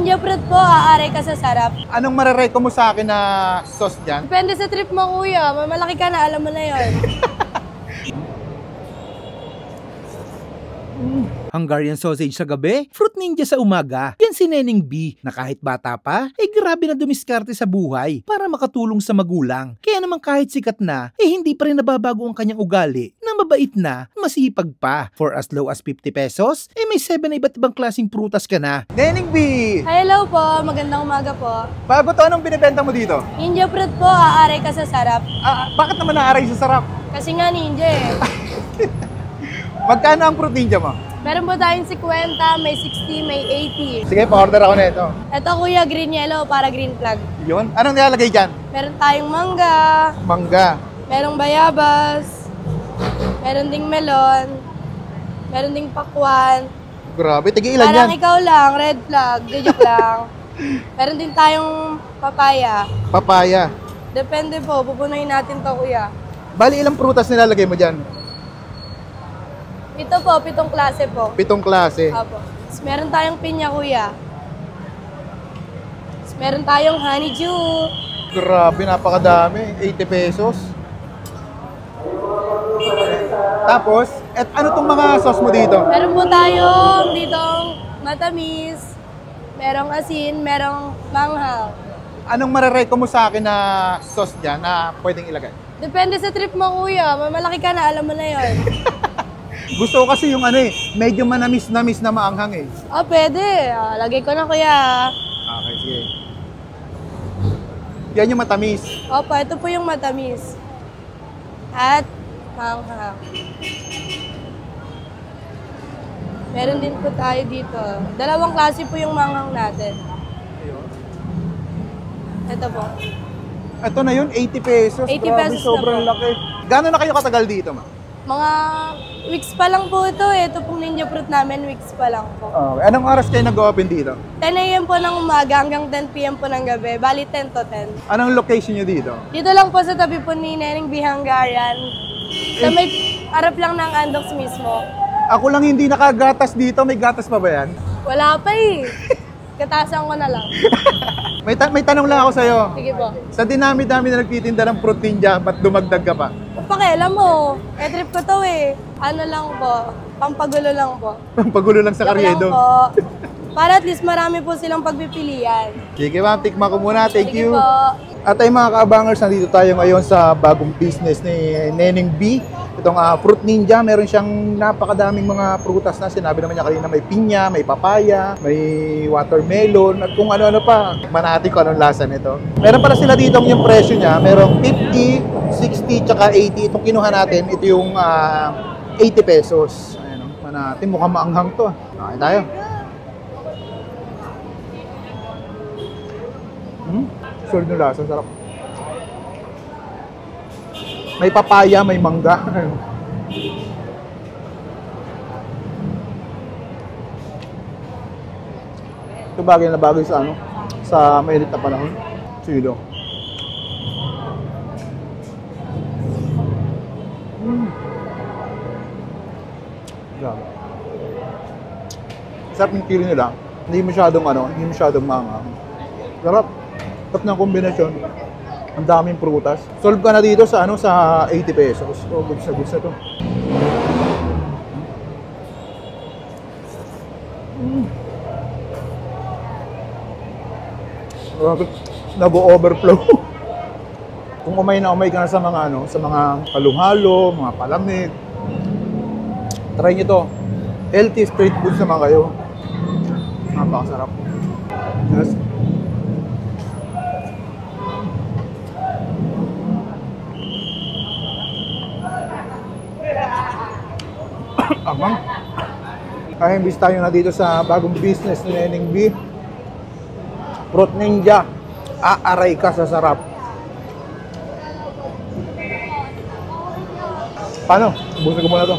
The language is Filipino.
Ninja fruit po, aaray ka sa sarap. Anong marareko mo sa akin na sauce dyan? Depende sa trip mo, kuya. Mamalaki ka na, alam mo na yon. Hungarian sausage sa gabi, fruit ninja sa umaga. Yan si Neneng B na kahit bata pa, grabe na dumiskarte sa buhay para makatulong sa magulang. Kaya naman kahit sikat na, hindi pa rin nababago ang kanyang ugali na mabait na, masipag pa. For as low as 50 pesos, may 7 na iba't ibang klaseng prutas ka na. Neneng B! Hello po, magandang umaga po. Bago to, anong binibenta mo dito? Ninja fruit po, aaray ka sa sarap. Bakit naman naaray sa sarap? Kasi nga ninja eh. Magkano ang fruit ninja mo? Meron po tayong 50, may 60, may 80. Sige, pa-order ako na ito. Ito kuya, green yellow para green flag. Yun? Anong nilalagay dyan? Meron tayong mangga, Mangga. merong bayabas, meron ding melon, meron ding pakwan. Grabe, tigi-ilan Parang yan? ikaw lang, red flag, joke lang. Meron din tayong papaya. Papaya. Depende po, pupunuin natin to kuya. Bali, ilang prutas nilalagay mo dyan? Ito po, 7 klase po. 7 klase. Apo. Tapos meron tayong pinya kuya. Tapos meron tayong honeydew. Grabe, napakadami. 80 pesos. Tapos, ano tong mga sauce mo dito? Meron po tayong ditong matamis, merong asin, merong manghang. Anong marareko mo sa akin na sauce dyan na pwedeng ilagay? Depende sa trip mo kuya, mamalaki ka na, alam mo na yon. Gusto ko kasi yung medyo manamis-namis na maanghang eh. Pwede. Lagay ko na kuya. Okay, sige. Yan yung matamis. Opo, ito po yung matamis. At manghang. Meron din po tayo dito. 2 klase po yung manghang natin. Ito po. Ito na yun, 80 pesos. 80 Grabe, pesos na sobrang po. laki. Gano'n na kayo katagal dito, ma? Mga weeks pa lang po ito eh. Ito pong ninja fruit namin, weeks pa lang po. Okay. Anong oras kayo nag-open dito? 10 a.m. po ng umaga hanggang 10 p.m. po ng gabi. Bali 10 to 10. Anong location nyo dito? Dito lang po sa tabi po ni Neneng B. Hungarian. Sa may harap lang ng Andox mismo. Ako lang hindi nakagatas dito. May gatas pa ba yan? Wala pa eh. Katasan ko na lang. May tanong lang ako sa'yo. Sige po. Sa dinami-dami na nagtitinda ng fruit ninja, ba't dumagdag ka pa? Pakialam mo. Trip ko to eh. Ano lang po. Pampagulo lang po. Pagulo lang sa Joke lang karyedo. po. Para at least marami po silang pagpipilian. Sige ma'am, tikma ko muna. Thank Sige you. po. At ay mga kaabangers, nandito tayo ngayon sa bagong business ni Neneng B. Itong Fruit Ninja, meron siyang napakadaming mga prutas na. Sinabi naman niya kanina may pinya, may papaya, may watermelon, at kung ano-ano pa. Tikman natin kung anong lasa nito. Meron pala sila dito yung presyo niya. Merong 50, 60, tsaka 80. Itong kinuha natin, ito yung 80 pesos. Ayan, tikman natin. Mukhang maanghang to. Okay tayo. Solid yung lasa, sarap. May papaya, may mangga. Ito bagay na bagay sa sa mainit na panahon. Silo. Grabe. Sarap yung kilo nila. Hindi masyadong maanghang. Sarap. Sarap ng kombinasyon. Ang daming prutas. Solve ka na dito sa sa 80 pesos. So, goods na to. Nag-overflow. Kung umay ka na sa mga sa mga halo-halo, mga palamig, try nyo to. Healthy street foods naman kayo. Napakasarap. Yes. Amang. Kaya imbis tayo na dito sa bagong business ni Neneng B. Fruit Ninja. Aaray ka sa sarap. Paano? Busin ko muna to.